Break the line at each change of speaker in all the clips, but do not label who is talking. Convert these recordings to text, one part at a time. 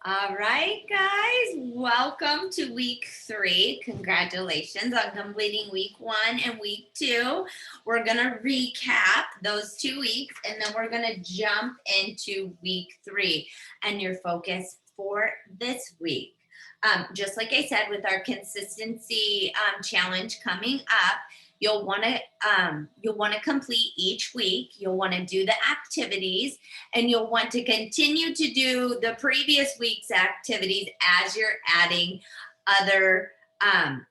All right, guys, welcome to week 3. Congratulations on completing week 1 and week 2. We're going to recap those 2 weeks and then we're going to jump into week 3 and your focus for this week. Just like I said, with our consistency challenge coming up, you'll want to complete each week. You'll want to do the activities, and you'll want to continue to do the previous week's activities as you're adding other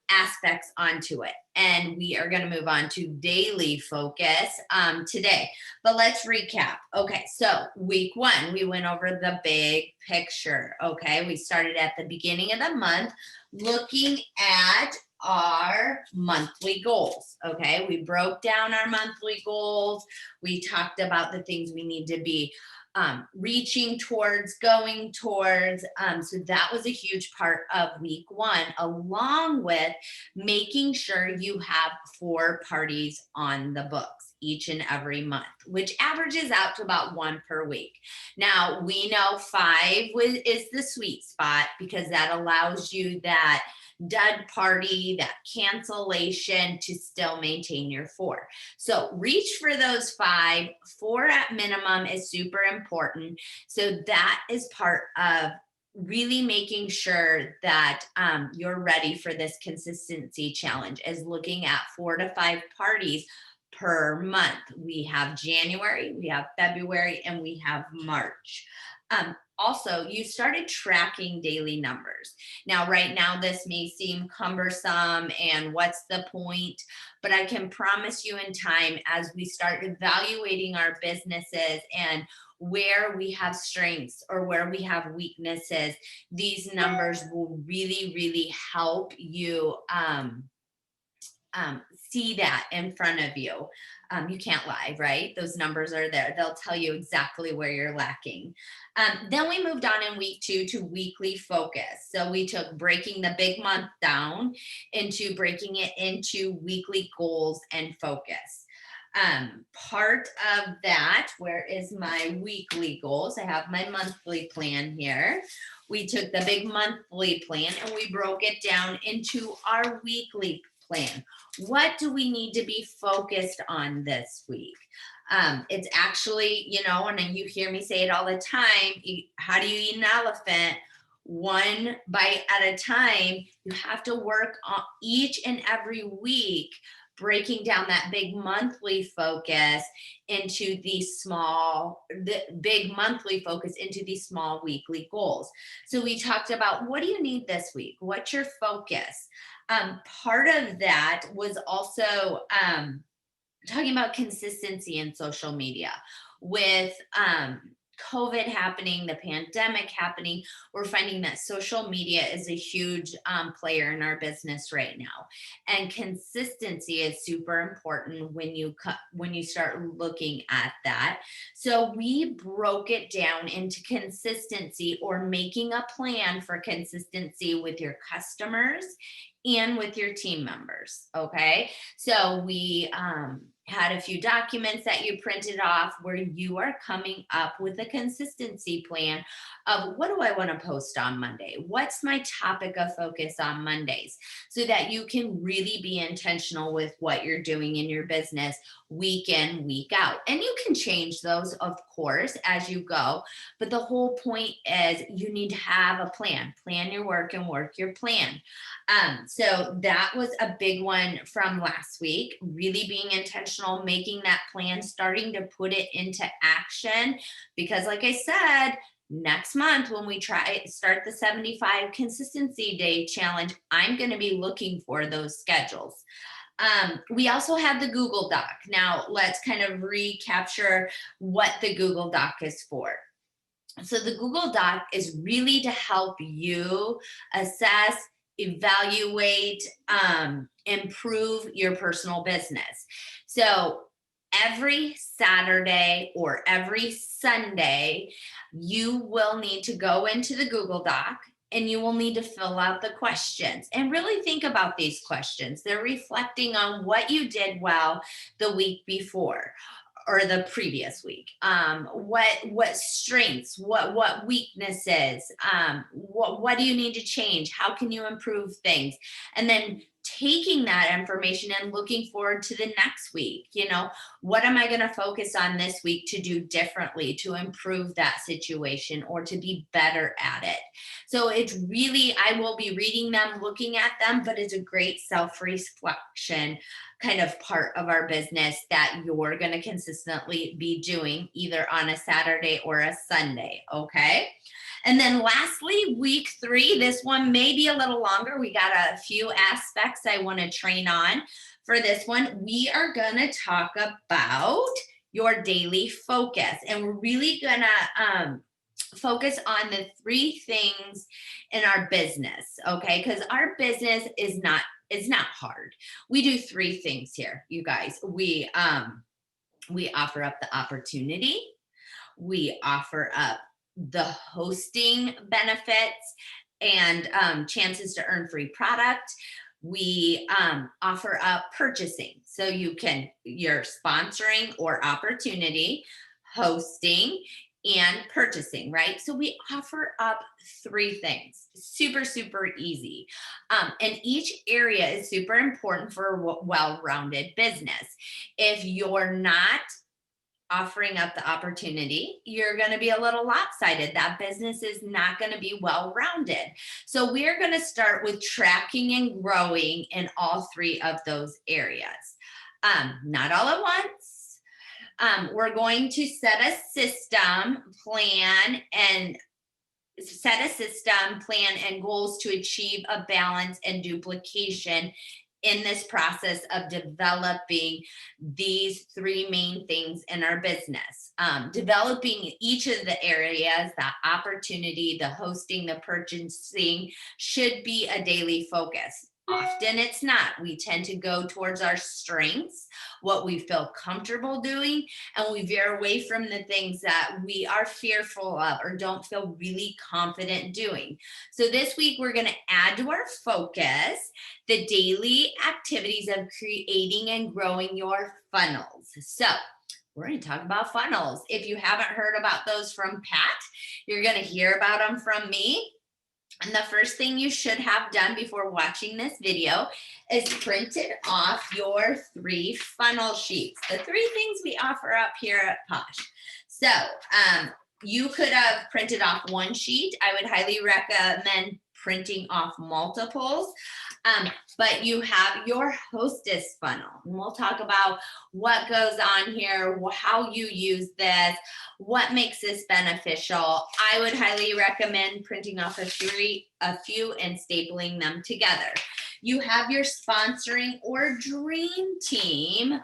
aspects onto it. And we are going to move on to daily focus today. But let's recap. Okay, so week 1, we went over the big picture. Okay, we started at the beginning of the month looking at our monthly goals. Okay, we broke down our monthly goals. We talked about the things we need to be reaching towards, going towards. So that was a huge part of week 1, along with making sure you have 4 parties on the books each and every month, which averages out to about 1 per week. Now, we know 5 is the sweet spot because that allows you that dud party, that cancellation to still maintain your 4. So reach for those 5. 4 at minimum is super important. So that is part of really making sure that you're ready for this consistency challenge, is looking at 4 to 5 parties per month. We have January, we have February, and we have March. Also, you started tracking daily numbers. Now, right now, this may seem cumbersome and what's the point? But I can promise you in time, as we start evaluating our businesses and where we have strengths or where we have weaknesses, these numbers will really, really help you see that in front of you. You can't lie, right? Those numbers are there. They'll tell you exactly where you're lacking. Then we moved on in week 2 to weekly focus. So we took breaking the big month down into breaking it into weekly goals and focus. Part of that, where is my weekly goals? I have my monthly plan here. We took the big monthly plan and we broke it down into our weekly plan. What do we need to be focused on this week? It's actually, and you hear me say it all the time, how do you eat an elephant? One bite at a time. You have to work on each and every week, breaking down that big monthly focus into the big monthly focus into these small weekly goals. So we talked about, what do you need this week? What's your focus? Part of that was also talking about consistency in social media. With COVID happening, the pandemic happening, we're finding that social media is a huge player in our business right now. And consistency is super important when you start looking at that. So we broke it down into consistency, or making a plan for consistency with your customers and with your team members. Okay. So we had a few documents that you printed off where you are coming up with a consistency plan of, what do I want to post on Monday? What's my topic of focus on Mondays? So that you can really be intentional with what you're doing in your business week in, week out. And you can change those, of course, as you go. But the whole point is you need to have a plan your work and work your plan. So that was a big one from last week, really being intentional, making that plan, starting to put it into action. Because like I said, next month when we start the 75 consistency day challenge, I'm going to be looking for those schedules. We also have the Google Doc. Now let's kind of recapture what the Google Doc is for. So the Google Doc is really to help you assess, evaluate, improve your personal business. So every Saturday or every Sunday, you will need to go into the Google Doc and you will need to fill out the questions and really think about these questions. They're reflecting on what you did well the week before, or the previous week. What strengths, what weaknesses, what do you need to change? How can you improve things? And then taking that information and looking forward to the next week. What am I going to focus on this week to do differently to improve that situation or to be better at it? So it's really, I will be reading them, looking at them, but it's a great self-reflection kind of part of our business that you're going to consistently be doing either on a Saturday or a Sunday. Okay. And then lastly, week 3, this one may be a little longer. We got a few aspects I want to train on for this one. We are going to talk about your daily focus, and we're really going to focus on the 3 things in our business. Okay. Because our business is not hard. We do 3 things here, you guys. We offer up the opportunity. We offer up the hosting benefits and chances to earn free product. We offer up purchasing. So you're sponsoring or opportunity, hosting, and purchasing, right? So we offer up 3 things. Super, super easy. And each area is super important for a well-rounded business. If you're not offering up the opportunity, you're going to be a little lopsided. That business is not going to be well-rounded. So we're going to start with tracking and growing in all 3 of those areas. Not all at once. We're going to set a system, plan, and goals to achieve a balance and duplication in this process of developing these 3 main things in our business. Developing each of the areas, the opportunity, the hosting, the purchasing, should be a daily focus. Often it's not. We tend to go towards our strengths, what we feel comfortable doing, and we veer away from the things that we are fearful of or don't feel really confident doing. So this week, we're going to add to our focus the daily activities of creating and growing your funnels. So we're going to talk about funnels. If you haven't heard about those from Pat, you're going to hear about them from me. And the first thing you should have done before watching this video is printed off your 3 funnel sheets, the 3 things we offer up here at Posh. So you could have printed off 1 sheet. I would highly recommend printing off multiples. But you have your Hostess Funnel. And we'll talk about what goes on here, how you use this, what makes this beneficial. I would highly recommend printing off a few and stapling them together. You have your sponsoring or dream team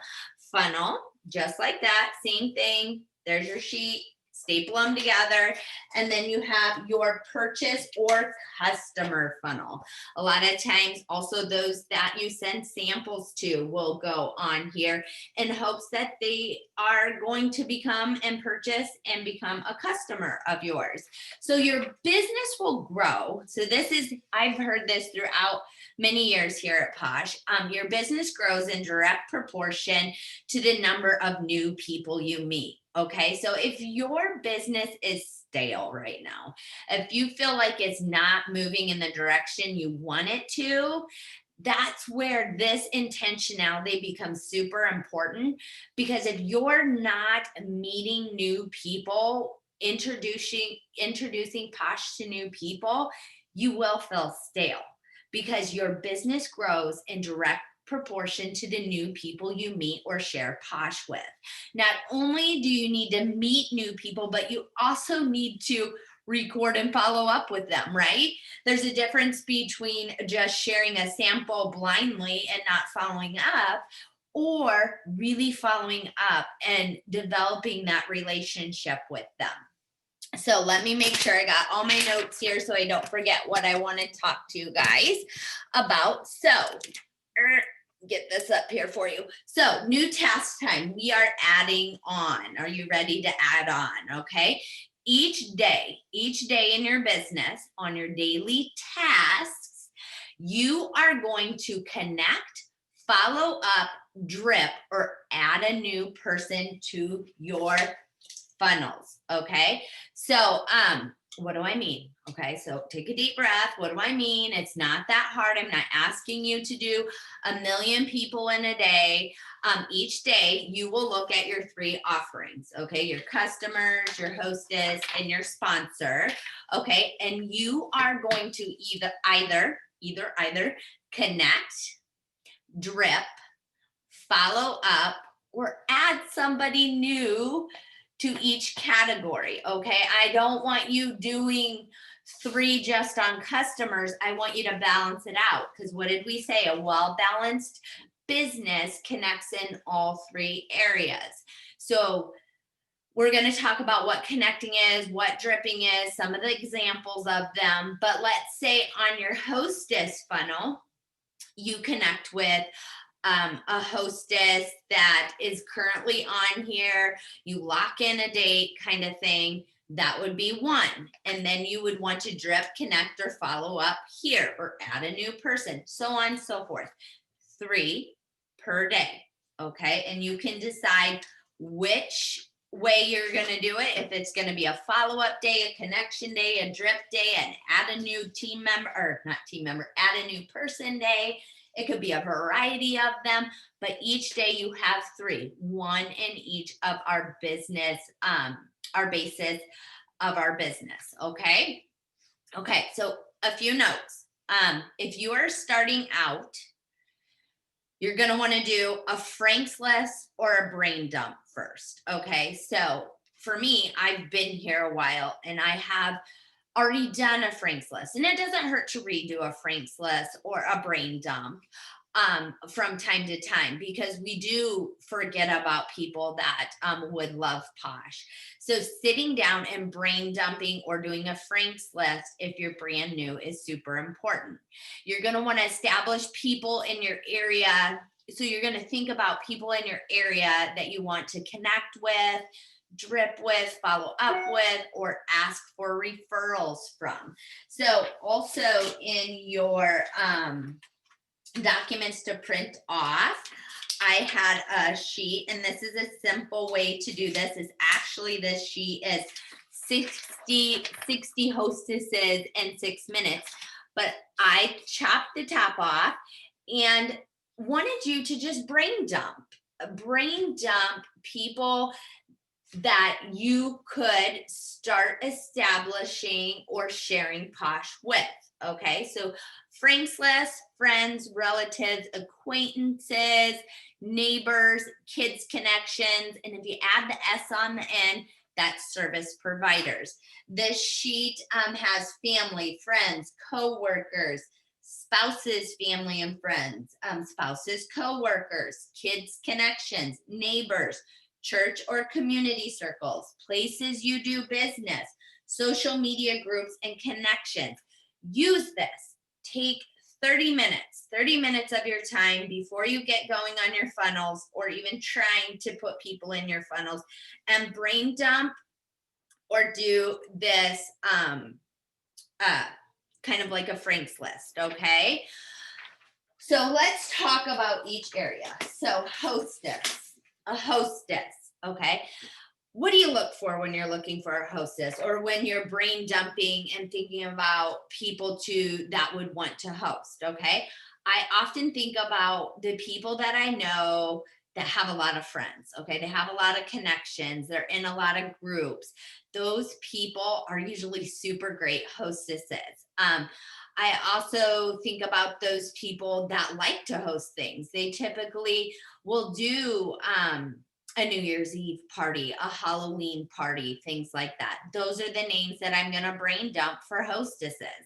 funnel, just like that, same thing. There's your sheet. Staple them together, and then you have your purchase or customer funnel. A lot of times also those that you send samples to will go on here in hopes that they are going to become and purchase and become a customer of yours. So your business will grow. So I've heard this throughout many years here at Posh. Your business grows in direct proportion to the number of new people you meet. Okay, so if your business is stale right now, if you feel like it's not moving in the direction you want it to, that's where this intentionality becomes super important. Because if you're not meeting new people, introducing Posh to new people, you will feel stale because your business grows in direct proportion to the new people you meet or share Posh with. Not only do you need to meet new people, but you also need to record and follow up with them, right? There's a difference between just sharing a sample blindly and not following up, or really following up and developing that relationship with them. So let me make sure I got all my notes here so I don't forget what I want to talk to you guys about. So get this up here for you. So new task time, we are adding on. Are you ready to add on? Okay. Each day in your business, on your daily tasks, you are going to connect, follow up drip, or add a new person to your funnels. Okay. So, what do I mean? Okay. So take a deep breath. What do I mean? It's not that hard. I'm not asking you to do a million people in a day. Each day you will look at your three offerings. Okay. Your customers, your hostess, and your sponsor. Okay. And you are going to either connect, drip, follow up, or add somebody new to each category. Okay. I don't want you doing three just on customers. I want you to balance it out. Because what did we say? A well balanced business connects in all three areas. So we're going to talk about what connecting is, what dripping is, some of the examples of them. But let's say on your hostess funnel, you connect with a hostess that is currently on here, you lock in a date kind of thing. That would be one. And then you would want to drip, connect, or follow up here, or add a new person, so on and so forth. 3 per day. Okay. And you can decide which way you're going to do it. If it's going to be a follow-up day, a connection day, a drip day, and add a new team member, or not team member, add a new person day. It could be a variety of them, but each day you have 3, one in each of our business, our bases of our business. Okay. Okay. So a few notes. If you are starting out, you're going to want to do a Frank's list or a brain dump first. Okay. So for me, I've been here a while and I have already done a Frank's list, and it doesn't hurt to redo a Frank's list or a brain dump from time to time, because we do forget about people that would love Posh. So sitting down and brain dumping or doing a Frank's list if you're brand new is super important. You're going to want to establish people in your area. So you're going to think about people in your area that you want to connect with, drip with, follow up with, or ask for referrals from. So also in your documents to print off, I had a sheet, and this is a simple way to do this. Is actually, this sheet is 60 hostesses in 6 minutes, but I chopped the top off and wanted you to just brain dump people that you could start establishing or sharing Posh with. Okay, so Frank's list, friends, relatives, acquaintances, neighbors, kids connections, and if you add the S on the end, that's service providers. This sheet has family, friends, co-workers, spouses, family and friends, spouses, co-workers, kids connections, neighbors, church or community circles, places you do business, social media groups, and connections. Use this. Take 30 minutes of your time before you get going on your funnels, or even trying to put people in your funnels, and brain dump or do this kind of like a Frank's list. Okay. So let's talk about each area. So a hostess. Okay. What do you look for when you're looking for a hostess, or when you're brain dumping and thinking about people that would want to host? Okay. I often think about the people that I know that have a lot of friends. Okay. They have a lot of connections. They're in a lot of groups. Those people are usually super great hostesses. I also think about those people that like to host things. They typically will do a New Year's Eve party, a Halloween party, things like that. Those are the names that I'm going to brain dump for hostesses.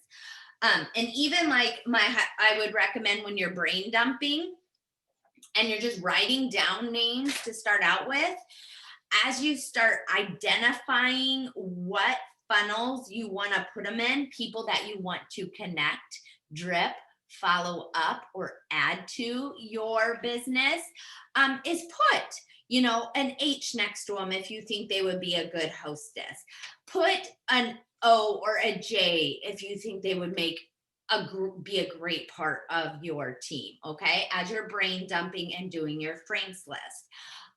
And even like I would recommend when you're brain dumping and you're just writing down names to start out with, as you start identifying what funnels you want to put them in, people that you want to connect, drip, follow up, or add to your business, is put, an H next to them if you think they would be a good hostess. Put an O or a J if you think they would make be a great part of your team, okay? As you're brain dumping and doing your Frank's list.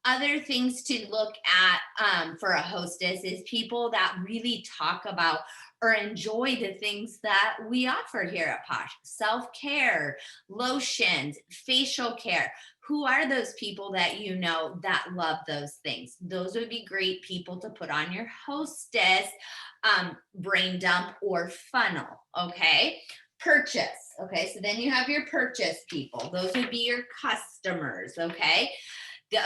Other things to look at for a hostess is people that really talk about or enjoy the things that we offer here at Posh. Self-care, lotions, facial care. Who are those people that you know that love those things? Those would be great people to put on your hostess brain dump or funnel, okay? Purchase, okay? So then you have your purchase people. Those would be your customers, okay?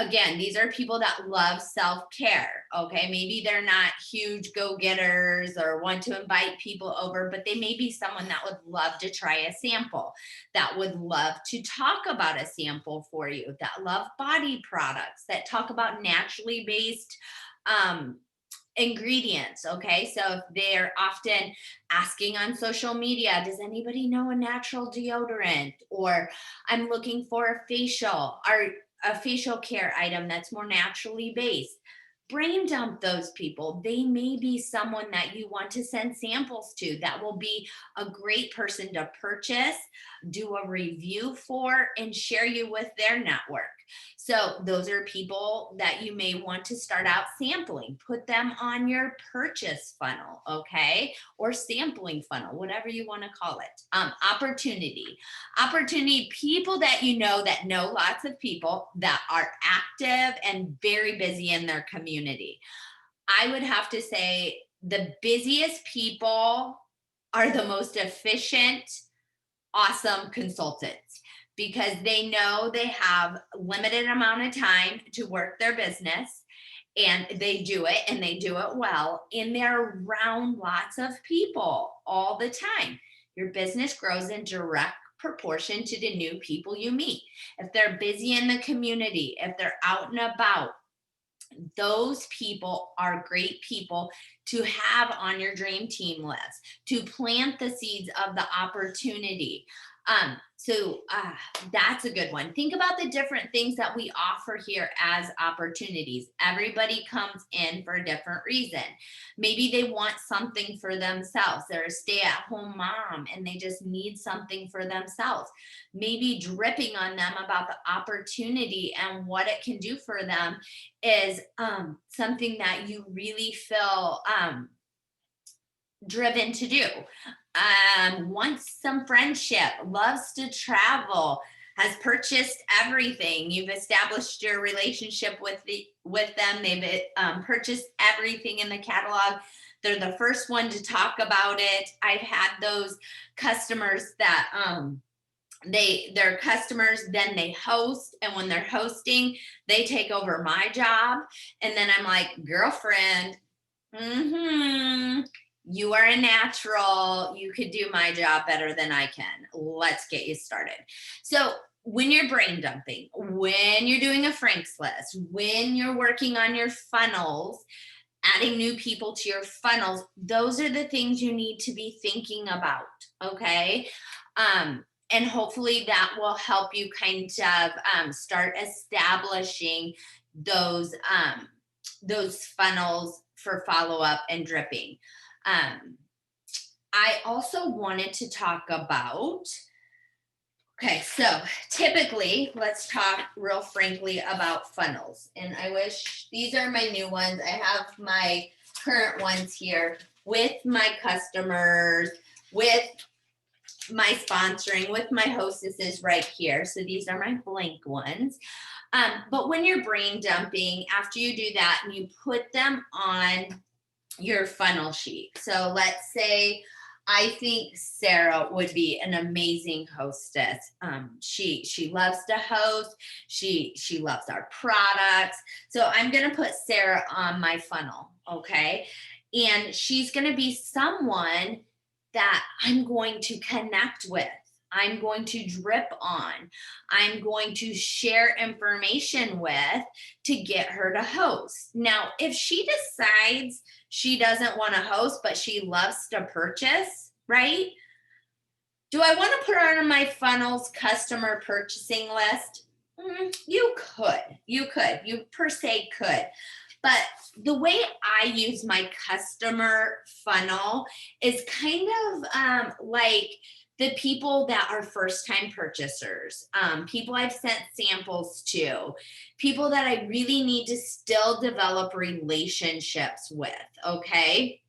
Again, these are people that love self-care, okay? Maybe they're not huge go-getters or want to invite people over, but they may be someone that would love to try a sample, that would love to talk about a sample for you, that love body products, that talk about naturally based ingredients, okay? So if they're often asking on social media, does anybody know a natural deodorant? Or I'm looking for a facial or a facial care item that's more naturally based. Brain dump those people. They may be someone that you want to send samples to that will be a great person to purchase, do a review for, and share you with their network. So those are people that you may want to start out sampling. Put them on your purchase funnel, okay? Or sampling funnel, whatever you want to call it. Opportunity, people that you know that know lots of people that are active and very busy in their community. I would have to say the busiest people are the most efficient, awesome consultants because they know they have limited amount of time to work their business, and they do it and they do it well, and they're around lots of people all the time. Your business grows in direct proportion to the new people you meet. If they're busy in the community, if they're out and about, those people are great people to have on your dream team list, to plant the seeds of the opportunity. So that's a good one. Think about the different things that we offer here as opportunities. Everybody comes in for a different reason. Maybe they want something for themselves. They're a stay-at-home mom and they just need something for themselves. Maybe dripping on them about the opportunity and what it can do for them is something that you really feel driven to do. Wants some friendship, loves to travel, has purchased everything. You've established your relationship with them. They've purchased everything in the catalog. They're the first one to talk about it. I've had those customers that they're customers, then they host, and when they're hosting, they take over my job, and then I'm like, girlfriend, you are a natural. You could do my job better than I can. Let's get you started. So when you're brain dumping, when you're doing a Frank's list, when you're working on your funnels, adding new people to your funnels, those are the things you need to be thinking about, okay? And hopefully that will help you kind of start establishing those funnels for follow-up and dripping. I also wanted to talk about, okay, so typically, let's talk real frankly about funnels. And I wish these are my new ones. I have my current ones here with my customers, with my sponsoring, with my hostesses right here. So these are my blank ones. But when you're brain dumping, after you do that and you put them on your funnel sheet. So let's say I think Sarah would be an amazing hostess. She loves to host. She loves our products. So I'm going to put Sarah on my funnel, okay? And she's going to be someone that I'm going to connect with. I'm going to drip on. I'm going to share information with to get her to host. Now, if she decides she doesn't want to host, but she loves to purchase, right? Do I want to put her on my funnels customer purchasing list? You per se could. But the way I use my customer funnel is kind of like the people that are first time purchasers, people I've sent samples to, people that I really need to still develop relationships with. Okay.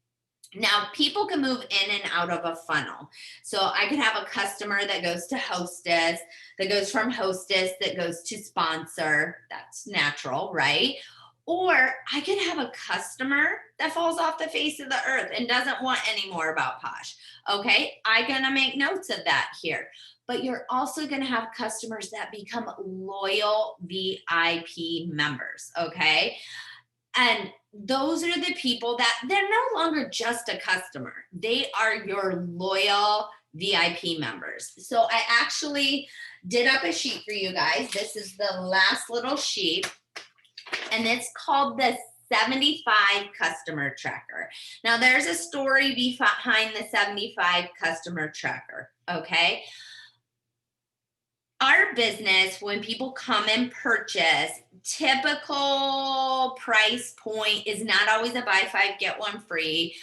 Now, people can move in and out of a funnel. So I could have a customer that goes to Hostess, that goes from Hostess, that goes to sponsor. That's natural, right? Or I could have a customer that falls off the face of the earth and doesn't want any more about Posh. Okay, I'm going to make notes of that here. But you're also going to have customers that become loyal VIP members. Okay. And those are the people that they're no longer just a customer. They are your loyal VIP members. So I actually did up a sheet for you guys. This is the last little sheet, and it's called the 75 customer tracker. Now there's a story behind the 75 customer tracker. Okay. Our business, when people come and purchase, typical price point is not always a buy five, get one free,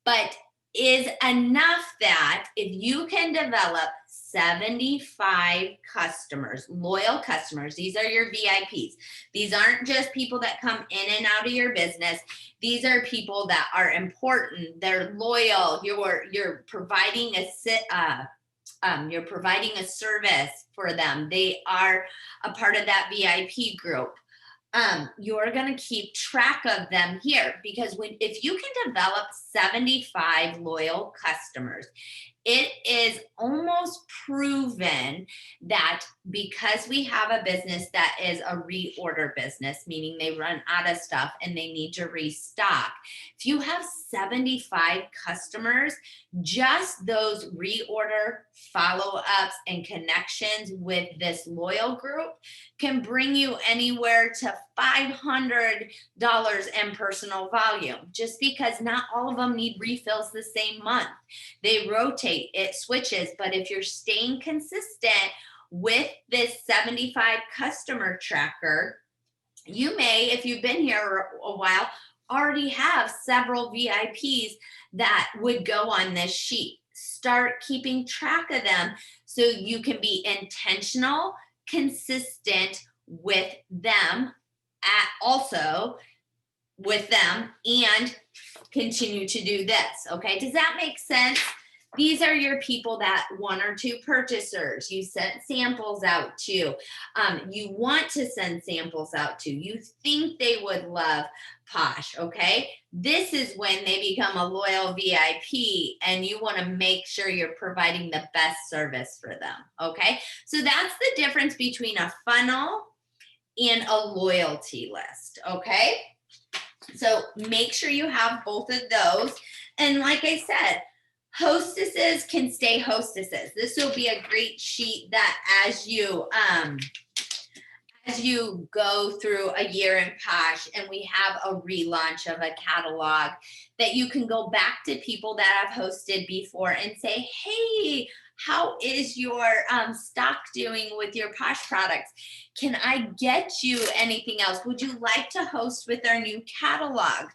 but is enough that if you can develop 75 customers, loyal customers, these are your VIPs. These aren't just people that come in and out of your business. These are people that are important. They're loyal. You're providing you're providing a service for them. They are a part of that VIP group. You're going to keep track of them here, because if you can develop 75 loyal customers, it is almost proven that because we have a business that is a reorder business, meaning they run out of stuff and they need to restock. If you have 75 customers, just those reorder follow-ups and connections with this loyal group can bring you anywhere to $500 in personal volume, just because not all of them need refills the same month. They rotate, it switches. But if you're staying consistent with this 75 customer tracker, you may, if you've been here a while, already have several VIPs that would go on this sheet. Start keeping track of them so you can be intentional, consistent with them, also with them, and continue to do this. Okay, does that make sense? These are your people that one or two purchasers you sent samples out to, you want to send samples out to, you think they would love Posh. Okay, this is when they become a loyal VIP, and you want to make sure you're providing the best service for them. Okay, so that's the difference between a funnel and a loyalty list. Okay, so make sure you have both of those. And like I said, hostesses can stay hostesses. This will be a great sheet that as you go through a year in Posh and we have a relaunch of a catalog, that you can go back to people that have hosted before and say, hey, how is your stock doing with your Posh products? Can I get you anything else? Would you like to host with our new catalog?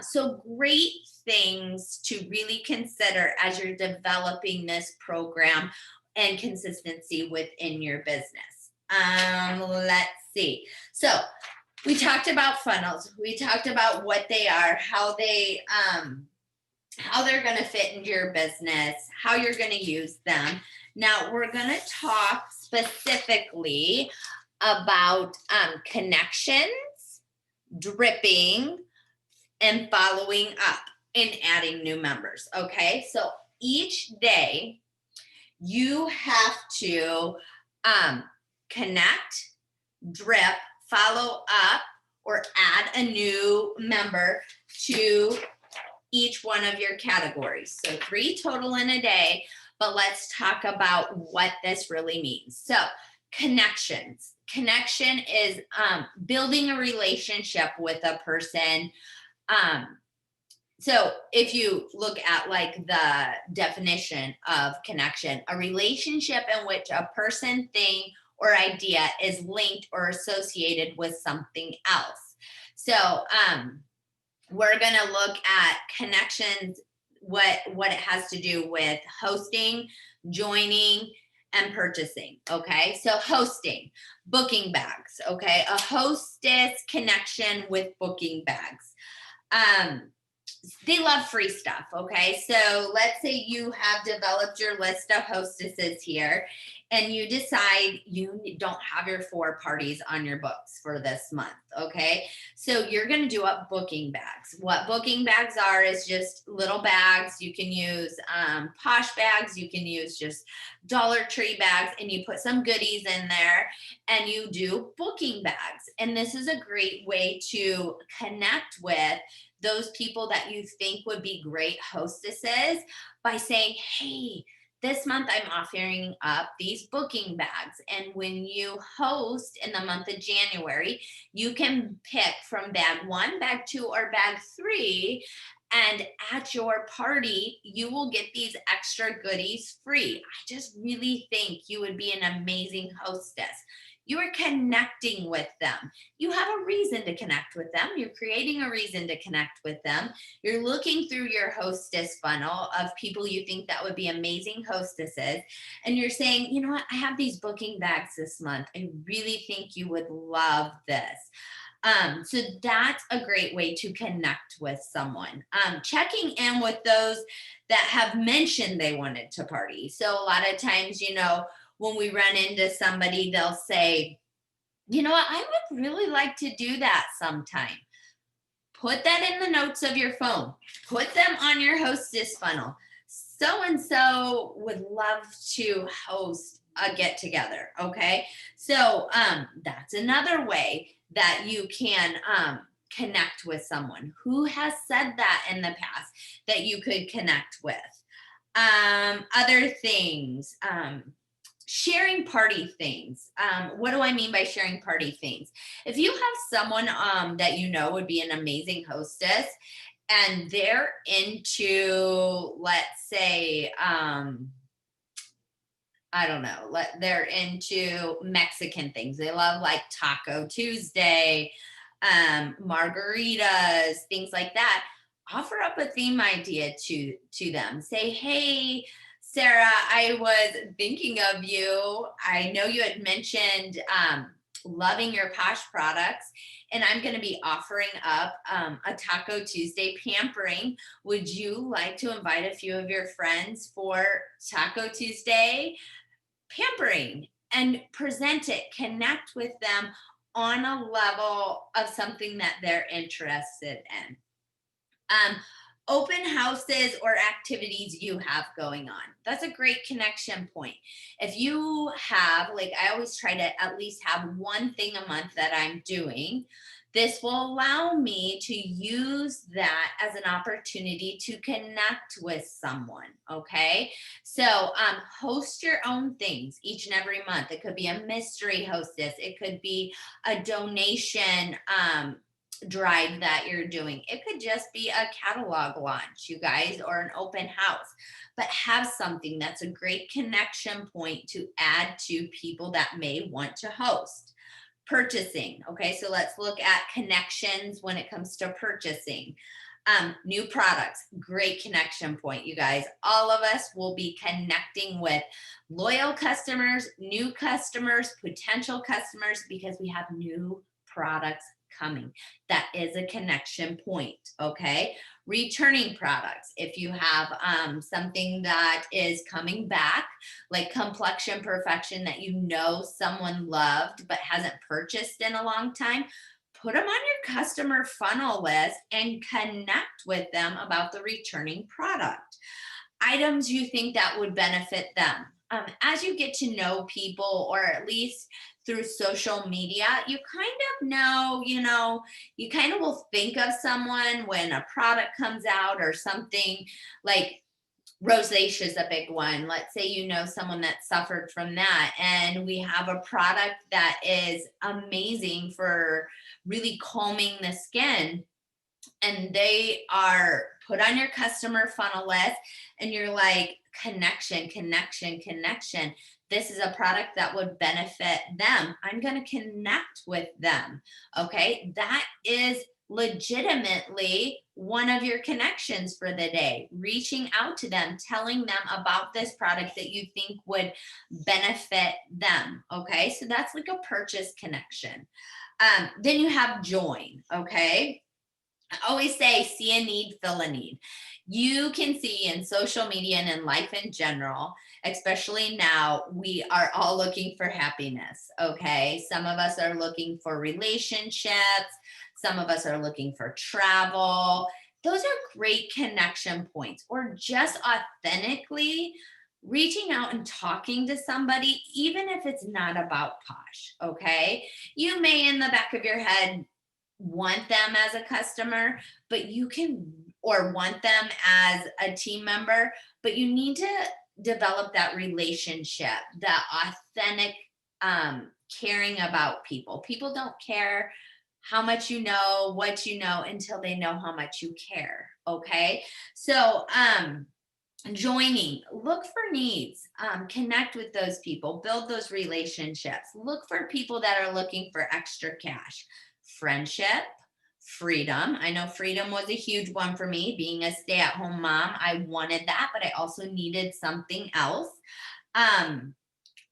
So great things to really consider as you're developing this program and consistency within your business. Let's see. So we talked about funnels. We talked about what they are, how they're going to fit into your business, how you're going to use them. Now we're going to talk specifically about connections, dripping, and following up and adding new members. Okay, so each day you have to connect, drip, follow up, or add a new member to each one of your categories. So 3 total in a day, but let's talk about what this really means. So connections. Connection is building a relationship with a person. So if you look at like the definition of connection, a relationship in which a person, thing, or idea is linked or associated with something else. So we're going to look at connections, what it has to do with hosting, joining, and purchasing. Okay, so hosting, booking bags. Okay, a hostess connection with booking bags. They love free stuff. Okay, so let's say you have developed your list of hostesses here, and you decide you don't have your 4 parties on your books for this month. Okay, so you're going to do up booking bags. What booking bags are is just little bags. You can use Posh bags, you can use just Dollar Tree bags, and you put some goodies in there and you do booking bags. And this is a great way to connect with those people that you think would be great hostesses by saying, hey, this month I'm offering up these booking bags. And when you host in the month of January, you can pick from bag 1, bag 2, or bag 3. And at your party, you will get these extra goodies free. I just really think you would be an amazing hostess. You are connecting with them. You have a reason to connect with them. You're creating a reason to connect with them. You're looking through your hostess funnel of people you think that would be amazing hostesses. And you're saying, you know what? I have these booking bags this month. I really think you would love this. So that's a great way to connect with someone. Checking in with those that have mentioned they wanted to party. So a lot of times, when we run into somebody, they'll say, you know what, I would really like to do that sometime. Put that in the notes of your phone. Put them on your hostess funnel. So and so would love to host a get together. Okay. So that's another way that you can connect with someone who has said that in the past that you could connect with. Other things, sharing party things. What do I mean by sharing party things? If you have someone that you know would be an amazing hostess and they're into, let's say, I don't know, they're into Mexican things. They love like Taco Tuesday, margaritas, things like that. Offer up a theme idea to them. Say, hey, Sarah, I was thinking of you. I know you had mentioned loving your Posh products, and I'm going to be offering up a Taco Tuesday pampering. Would you like to invite a few of your friends for Taco Tuesday pampering? And present it, connect with them on a level of something that they're interested in. Open houses or activities you have going on. That's a great connection point. If you have, like, I always try to at least have one thing a month that I'm doing. This will allow me to use that as an opportunity to connect with someone. Okay. So host your own things each and every month. It could be a mystery hostess. It could be a donation drive that you're doing. It could just be a catalog launch, you guys, or an open house, but have something that's a great connection point to add to people that may want to host. Purchasing. Okay, so let's look at connections when it comes to purchasing. New products, great connection point, you guys. All of us will be connecting with loyal customers, new customers, potential customers, because we have new products coming. That is a connection point. Okay. Returning products. If you have something that is coming back, like complexion perfection that you know someone loved but hasn't purchased in a long time, put them on your customer funnel list and connect with them about the returning product. Items you think that would benefit them. As you get to know people, or at least through social media, you you kind of will think of someone when a product comes out or something. Like rosacea is a big one. Let's say you know someone that suffered from that, and we have a product that is amazing for really calming the skin, and they are put on your customer funnel list, and you're like, connection. this is a product that would benefit them. I'm going to connect with them. Okay. That is legitimately one of your connections for the day, reaching out to them, telling them about this product that you think would benefit them. Okay. So that's like a purchase connection. Then you have join. Okay. I always say, see a need, fill a need. You can see in social media and in life in general, especially now, we are all looking for happiness. Okay. Some of us are looking for relationships, some of us are looking for travel. Those are great connection points, or just authentically reaching out and talking to somebody, even if it's not about Posh. Okay. You may, in the back of your head, want them as a customer, but you can, or want them as a team member, but you need to develop that relationship, that authentic caring about people. People don't care how much you know, what you know, until they know how much you care. Okay. So, joining, look for needs, connect with those people, build those relationships, look for people that are looking for extra cash, friendship, freedom. I know freedom was a huge one for me. Being a stay-at-home mom, I wanted that, but I also needed something else. um,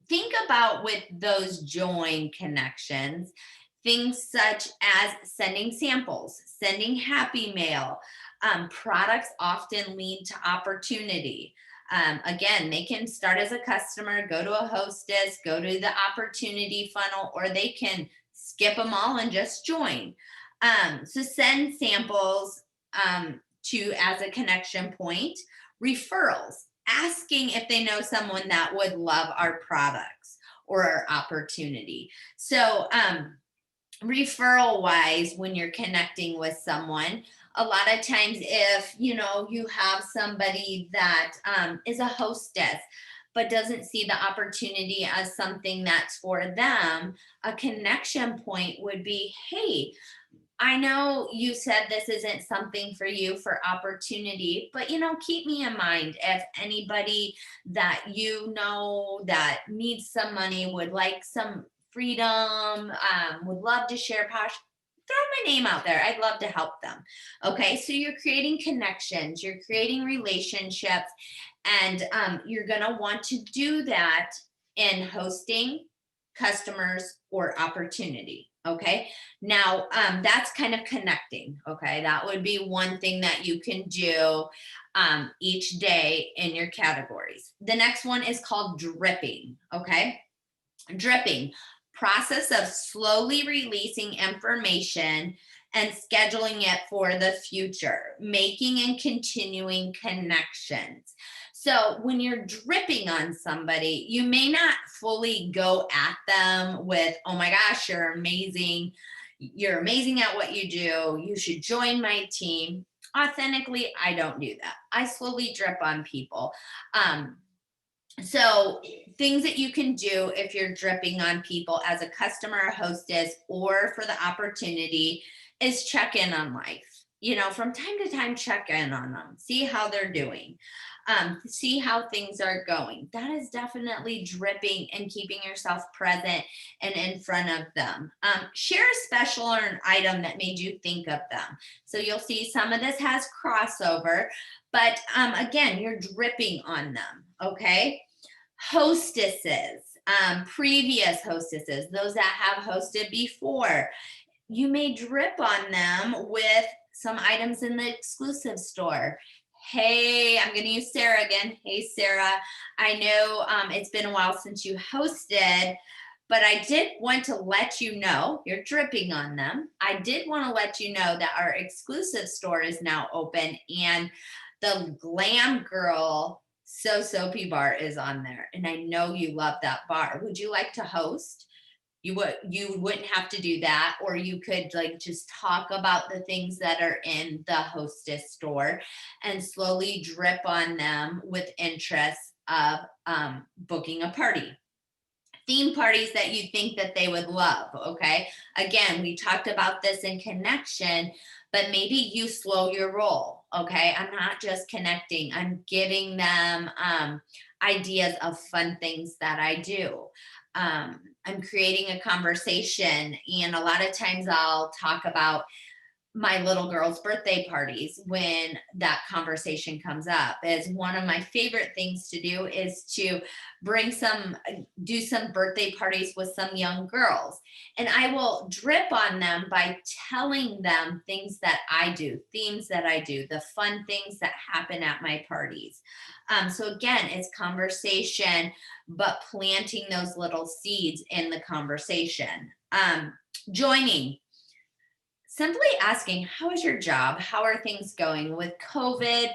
think about, with those join connections, things such as sending samples, sending happy mail. Products often lead to opportunity. Again, they can start as a customer, go to a hostess, go to the opportunity funnel, or they can skip them all and just join. So send samples to as a connection point. Referrals, asking if they know someone that would love our products or our opportunity. So, referral wise, when you're connecting with someone, a lot of times, if you have somebody that is a hostess but doesn't see the opportunity as something that's for them, a connection point would be, hey, I know you said this isn't something for you for opportunity, but keep me in mind if anybody that that needs some money, would like some freedom, would love to share Posh. Throw my name out there. I'd love to help them. Okay, so you're creating connections, you're creating relationships, and you're gonna want to do that in hosting, customers, or opportunity. Okay. Now, that's kind of connecting. Okay. That would be one thing that you can do each day in your categories. The next one is called dripping. Okay. Dripping, process of slowly releasing information and scheduling it for the future, making and continuing connections. So when you're dripping on somebody, you may not fully go at them with, oh my gosh, you're amazing. You're amazing at what you do. You should join my team. Authentically, I don't do that. I slowly drip on people. So, things that you can do if you're dripping on people as a customer, a hostess, or for the opportunity, is check in on life. From time to time, check in on them, see how they're doing, see how things are going. That is definitely dripping and keeping yourself present and in front of them. Share a special or an item that made you think of them. So you'll see some of this has crossover, but again, you're dripping on them. Okay. Hostesses, previous hostesses, those that have hosted before, you may drip on them with some items in the exclusive store. Hey, I'm going to use Sarah again. Hey, Sarah, I know it's been a while since you hosted, but I did want to let you know, you're dripping on them. I did want to let you know that our exclusive store is now open, and the Glam Girl Soapy bar is on there. And I know you love that bar. Would you like to host? You wouldn't have to do that, or you could just talk about the things that are in the hostess store and slowly drip on them with interest of booking a party. Theme parties that you think that they would love. Okay. Again, we talked about this in connection, but maybe you slow your roll. Okay. I'm not just connecting, I'm giving them ideas of fun things that I do. I'm creating a conversation. And a lot of times I'll talk about my little girl's birthday parties when that conversation comes up. Is one of my favorite things to do is to do some birthday parties with some young girls, and I will drip on them by telling them things that I do, themes that I do, the fun things that happen at my parties. So again, it's conversation, but planting those little seeds in the conversation. Joining, simply asking, how is your job? How are things going with COVID?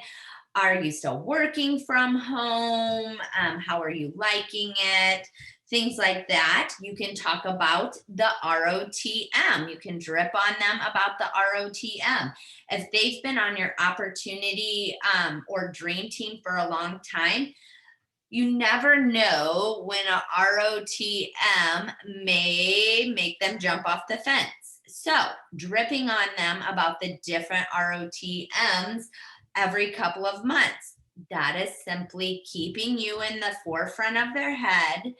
Are you still working from home? How are you liking it? Things like that. You can talk about the ROTM. You can drip on them about the ROTM. If they've been on your opportunity or dream team for a long time, you never know when a ROTM may make them jump off the fence. So, dripping on them about the different ROTMs every couple of months. That is simply keeping you in the forefront of their head,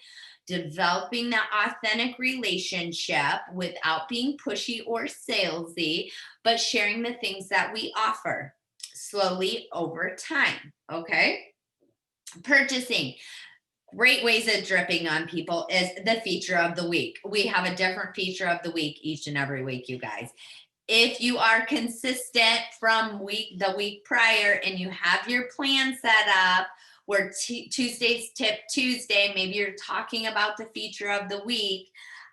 developing that authentic relationship without being pushy or salesy, but sharing the things that we offer slowly over time. Okay. Purchasing. Great ways of dripping on people is the feature of the week. We have a different feature of the week each and every week, you guys. If you are consistent from the week prior and you have your plan set up where Tuesday's tip Tuesday, maybe you're talking about the feature of the week,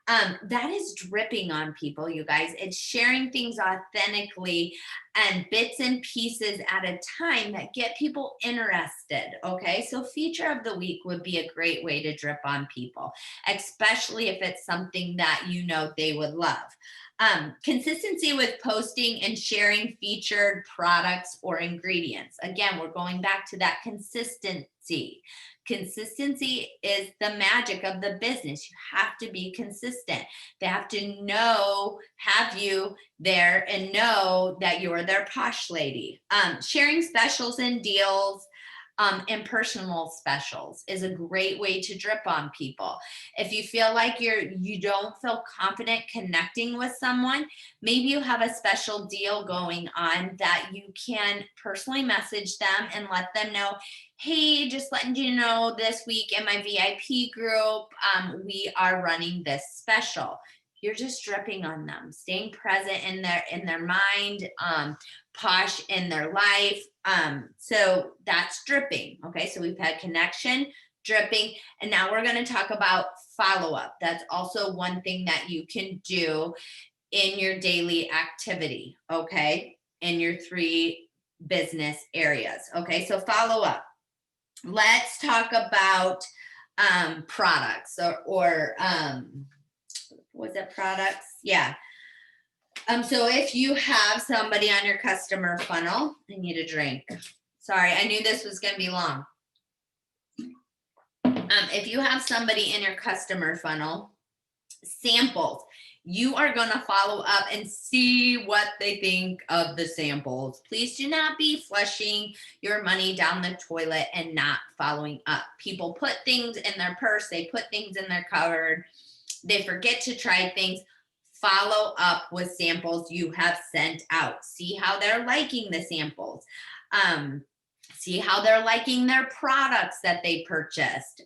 that is dripping on people, you guys. It's sharing things authentically and bits and pieces at a time that get people interested. Okay. So, feature of the week would be a great way to drip on people, especially if it's something that you know they would love. Consistency with posting and sharing featured products or ingredients. Again, we're going back to that consistency. Consistency is the magic of the business. You have to be consistent. They have to have you there and know that you're their posh lady. Sharing specials and deals and personal specials is a great way to drip on people. If you feel like you don't feel confident connecting with someone, maybe you have a special deal going on that you can personally message them and let them know, hey, just letting you know, this week in my VIP group, we are running this special. You're just dripping on them, staying present in their mind, posh in their life. So that's dripping. Okay, so we've had connection, dripping, and now we're going to talk about follow-up. That's also one thing that you can do in your daily activity. Okay, in your 3 business areas. Okay, so follow up. Let's talk about products or was it products? Yeah. So if you have somebody on your customer funnel, I need a drink. Sorry, I knew this was going to be long. If you have somebody in your customer funnel, samples, you are going to follow up and see what they think of the samples. Please do not be flushing your money down the toilet and not following up. People put things in their purse, they put things in their cupboard, they forget to try things. Follow up with samples you have sent out. See how they're liking the samples. See how they're liking their products that they purchased.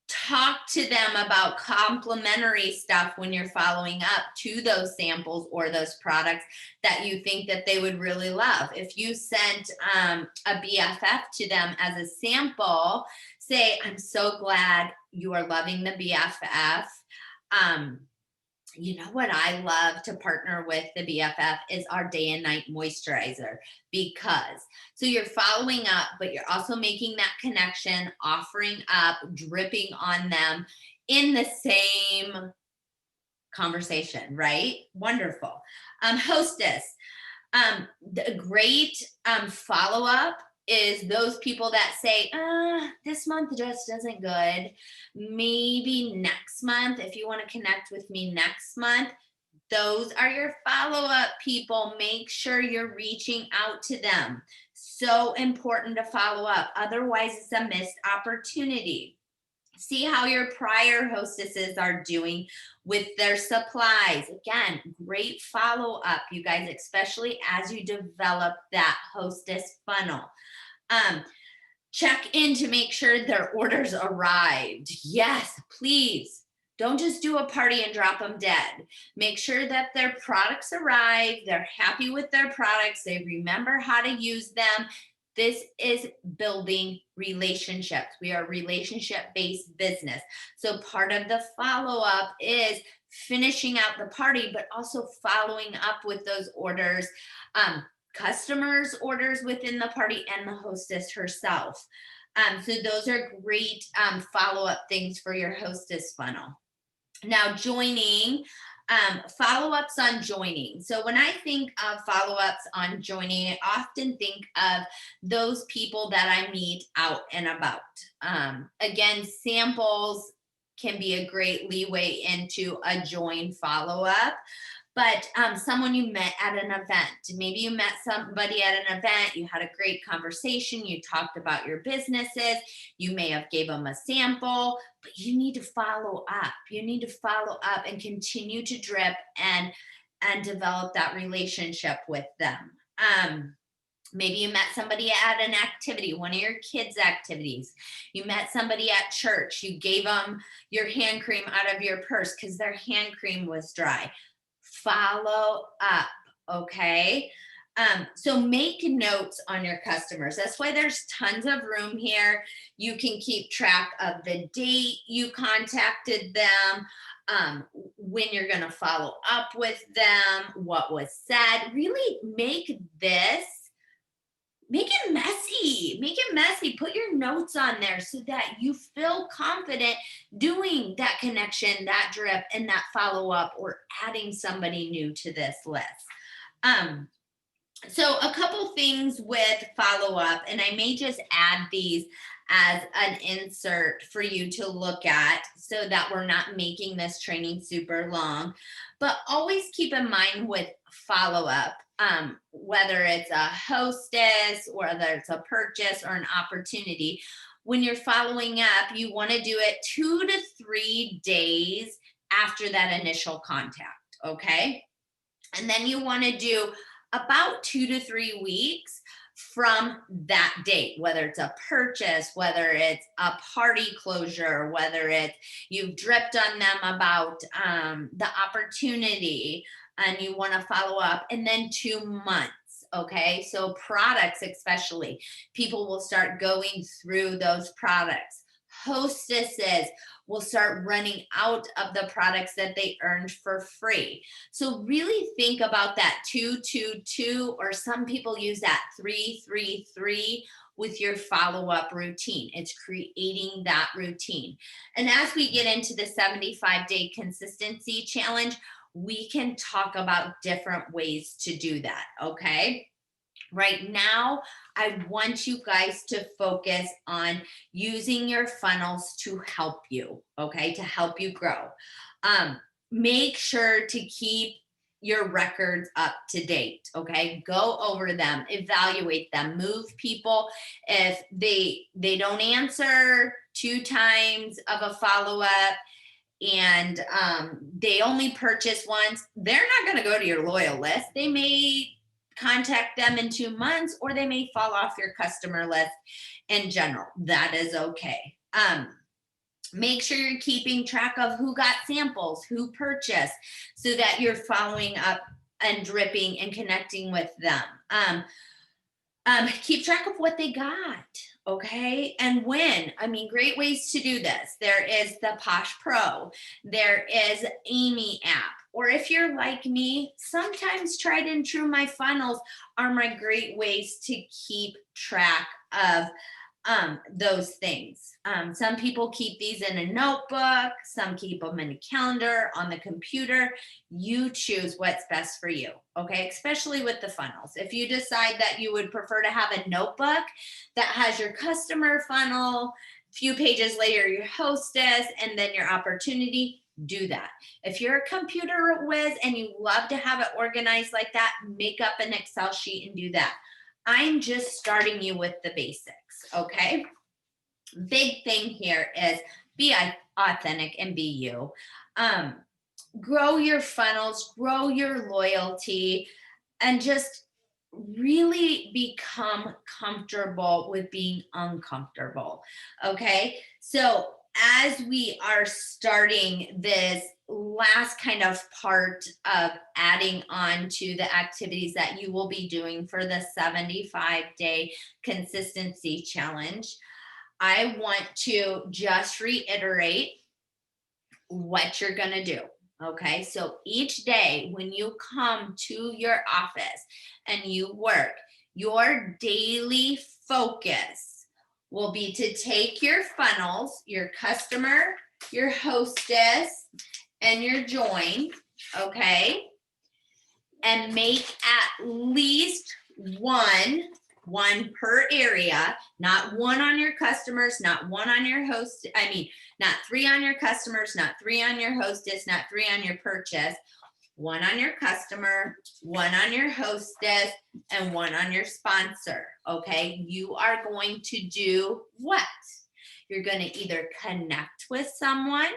Talk to them about complimentary stuff when you're following up to those samples or those products that you think that they would really love. If you sent a BFF to them as a sample, say, I'm so glad you are loving the BFF. You know what I love to partner with the BFF is our day and night moisturizer, because so you're following up, but you're also making that connection, offering up, dripping on them in the same conversation, right? Wonderful. Hostess, the great follow-up is those people that say, this month just isn't good. Maybe next month, if you want to connect with me next month, Those are your follow-up people. Make sure you're reaching out to them. So important to follow up. Otherwise, it's a missed opportunity. See how your prior hostesses are doing with their supplies. Again, great follow up, you guys, especially as you develop that hostess funnel. Um, Check in to make sure their orders arrived. Yes, please. Don't just do a party and drop them dead. Make sure that their products arrive, they're happy with their products, they remember how to use them. This is building relationships. We are a relationship-based business. So part of the follow-up is finishing out the party, but also following up with those orders, customers' orders within the party, and the hostess herself. So those are great follow-up things for your hostess funnel. Now, joining, follow-ups on joining. So when I think of follow-ups on joining, I often think of those people that I meet out and about. Again, samples can be a great leeway into a join follow-up. But someone you met at an event, maybe you met somebody at an event, you had a great conversation, you talked about your businesses, you may have gave them a sample, but you need to follow up. You need to follow up and continue to drip and develop that relationship with them. Maybe you met somebody at an activity, one of your kids' activities. You met somebody at church. You gave them your hand cream out of your purse because their hand cream was dry. Follow up, okay? So make notes on your customers. That's why there's tons of room here. You can keep track of the date you contacted them, when you're going to follow up with them, what was said. Really make it messy. Make it messy. Put your notes on there so that you feel confident doing that connection, that drip, and that follow up, or adding somebody new to this list. So a couple things with follow up, and I may just add these as an insert for you to look at so that we're not making this training super long. But always keep in mind with follow up, whether it's a hostess or whether it's a purchase or an opportunity, when you're following up, you want to do it 2 to 3 days after that initial contact, okay? And then you want to do about 2 to 3 weeks from that date, whether it's a purchase, whether it's a party closure, whether it's you've dripped on them about the opportunity and you want to follow up, and then 2 months. Okay, so products, especially, people will start going through those products. Hostesses will start running out of the products that they earned for free. So really think about that 2-2-2, or some people use that 3-3-3 with your follow-up routine. It's creating that routine. And as we get into the 75-day consistency challenge, we can talk about different ways to do that, okay? Right now, I want you guys to focus on using your funnels to help you, okay, to help you grow. Make sure to keep your records up to date, okay? Go over them, evaluate them, move people. If they don't answer 2 times of a follow-up, and they only purchase once, they're not going to go to your loyal list. They may contact them in 2 months, or they may fall off your customer list in general. That is okay. Make sure you're keeping track of who got samples, who purchased, so that you're following up and dripping and connecting with them. Keep track of what they got, okay? And when. I mean, great ways to do this. There is the Posh Pro. There is Amy app. Or if you're like me, sometimes tried and true my funnels are my great ways to keep track of those things. Some people keep these in a notebook, some keep them in a calendar, on the computer. You choose what's best for you, okay? Especially with the funnels. If you decide that you would prefer to have a notebook that has your customer funnel, a few pages later your hostess, and then your opportunity, do that. If you're a computer whiz and you love to have it organized like that, make up an Excel sheet and do that. I'm just starting you with the basics, okay? Big thing here is be authentic and be you. Grow your funnels, grow your loyalty, and just really become comfortable with being uncomfortable. Okay. So, as we are starting this last kind of part of adding on to the activities that you will be doing for the 75-day consistency challenge, I want to just reiterate what you're going to do. Okay. So each day when you come to your office and you work, your daily focus will be to take your funnels, your customer, your hostess, and your join. Okay. And make at least one per area, not one on your customers, not one on your host. I mean, not three on your customers, not three on your hostess, not three on your purchase, one on your customer, one on your hostess, and one on your sponsor. Okay. You are going to do what? You're going to either connect with someone,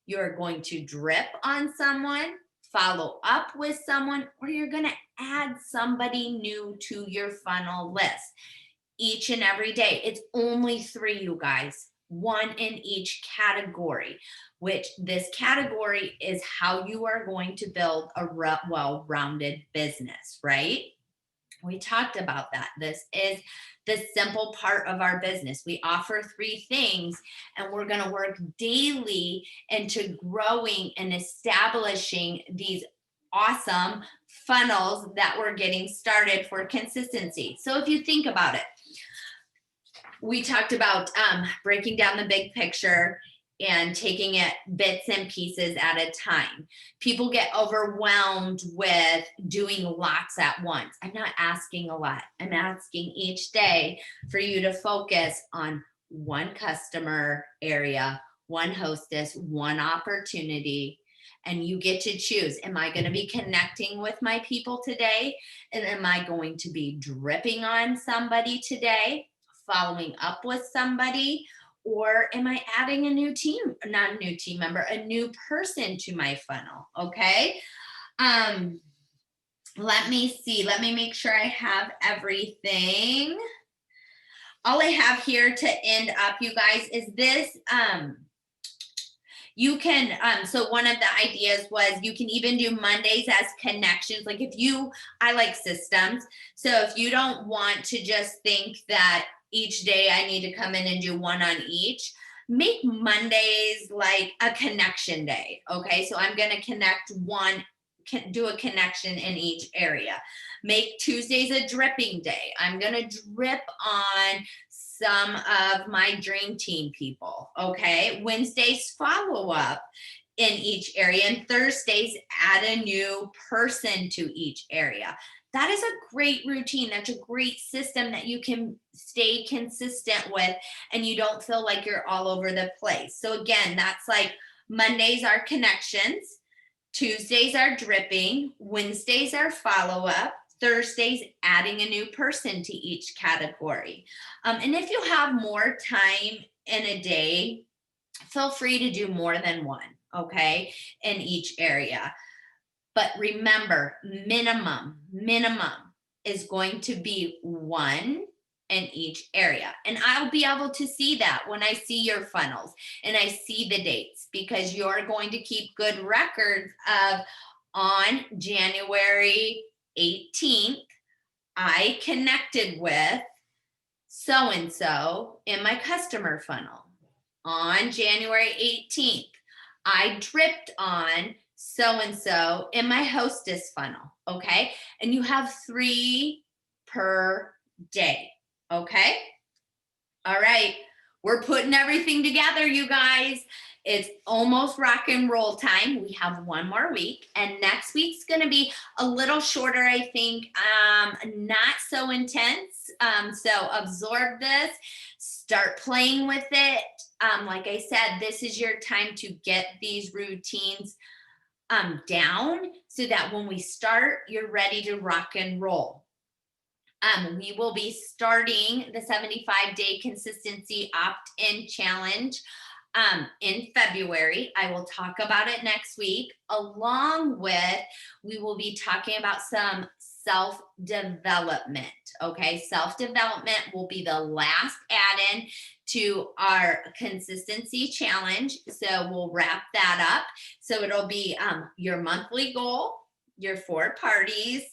you're going to drip on someone, follow up with someone, or you're going to add somebody new to your funnel list each and every day. It's only 3, you guys, one in each category, which this category is how you are going to build a well-rounded business, right? We talked about that. This is the simple part of our business. We offer 3 things, and we're going to work daily into growing and establishing these awesome funnels that we're getting started for consistency. So if you think about it, we talked about breaking down the big picture and taking it bits and pieces at a time. People get overwhelmed with doing lots at once. I'm not asking a lot. I'm asking each day for you to focus on one customer area, one hostess, one opportunity, and you get to choose. Am I going to be connecting with my people today? And am I going to be dripping on somebody today, following up with somebody? Or am I adding a new team, not a new team member, a new person to my funnel? Okay. Let me see. Let me make sure I have everything. All I have here to end up, you guys, is this. You can, so one of the ideas was you can even do Mondays as connections. Like I like systems. So if you don't want to just think that each day I need to come in and do one on each, make Mondays like a connection day. Okay. So I'm going to do a connection in each area. Make Tuesdays a dripping day. I'm going to drip on some of my dream team people. Okay. Wednesdays follow up in each area, and Thursdays add a new person to each area. That is a great routine. That's a great system that you can stay consistent with, and you don't feel like you're all over the place. So again, that's like Mondays are connections, Tuesdays are dripping, Wednesdays are follow-up, Thursdays adding a new person to each category. And if you have more time in a day, feel free to do more than one, okay, in each area. But remember, minimum is going to be one in each area. And I'll be able to see that when I see your funnels and I see the dates, because you're going to keep good records of on January 18th, I connected with so-and-so in my customer funnel. On January 18th, I dripped on so-and-so in my hostess funnel, okay? And you have 3 per day, okay? All right, we're putting everything together, you guys. It's almost rock and roll time. We have one more week, and next week's going to be a little shorter, I think, not so intense. So absorb this, start playing with it. Like I said, this is your time to get these routines down so that when we start, you're ready to rock and roll. We will be starting the 75-day consistency opt-in challenge in February. I will talk about it next week, along with we will be talking about some self-development. Okay, self-development will be the last add-in to our consistency challenge. So we'll wrap that up. So it'll be your monthly goal, your 4 parties,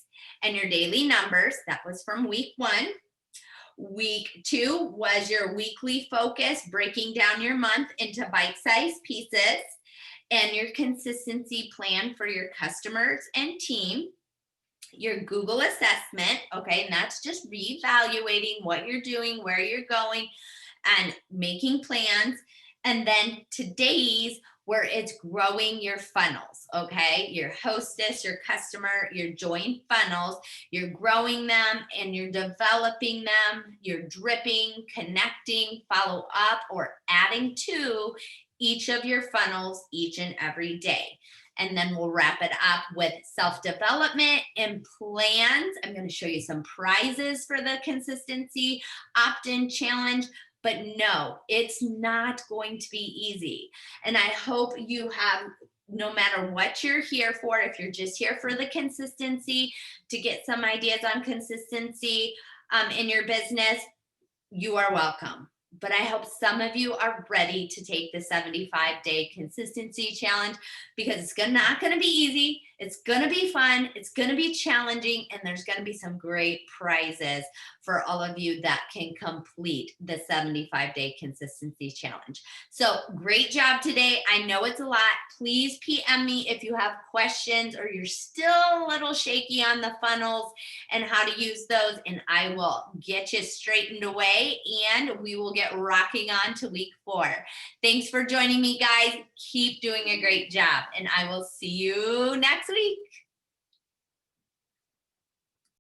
and your daily numbers. That was from week 1. Week 2 was your weekly focus, breaking down your month into bite-sized pieces, and your consistency plan for your customers and team. Your Google assessment, okay, and that's just reevaluating what you're doing, where you're going, and making plans. And then today's, where it's growing your funnels, okay? Your hostess, your customer, your join funnels, you're growing them and you're developing them, you're dripping, connecting, follow up, or adding to each of your funnels each and every day. And then we'll wrap it up with self-development and plans. I'm going to show you some prizes for the consistency opt-in challenge. But no, it's not going to be easy. And I hope you have, no matter what you're here for, if you're just here for the consistency, to get some ideas on consistency in your business, you are welcome. But I hope some of you are ready to take the 75-day consistency challenge, because it's not going to be easy. It's going to be fun. It's going to be challenging. And there's going to be some great prizes for all of you that can complete the 75-day consistency challenge. So great job today. I know it's a lot. Please PM me if you have questions or you're still a little shaky on the funnels and how to use those, and I will get you straightened away, and we will get rocking on to week 4. Thanks for joining me, guys. Keep doing a great job, and I will see you next week.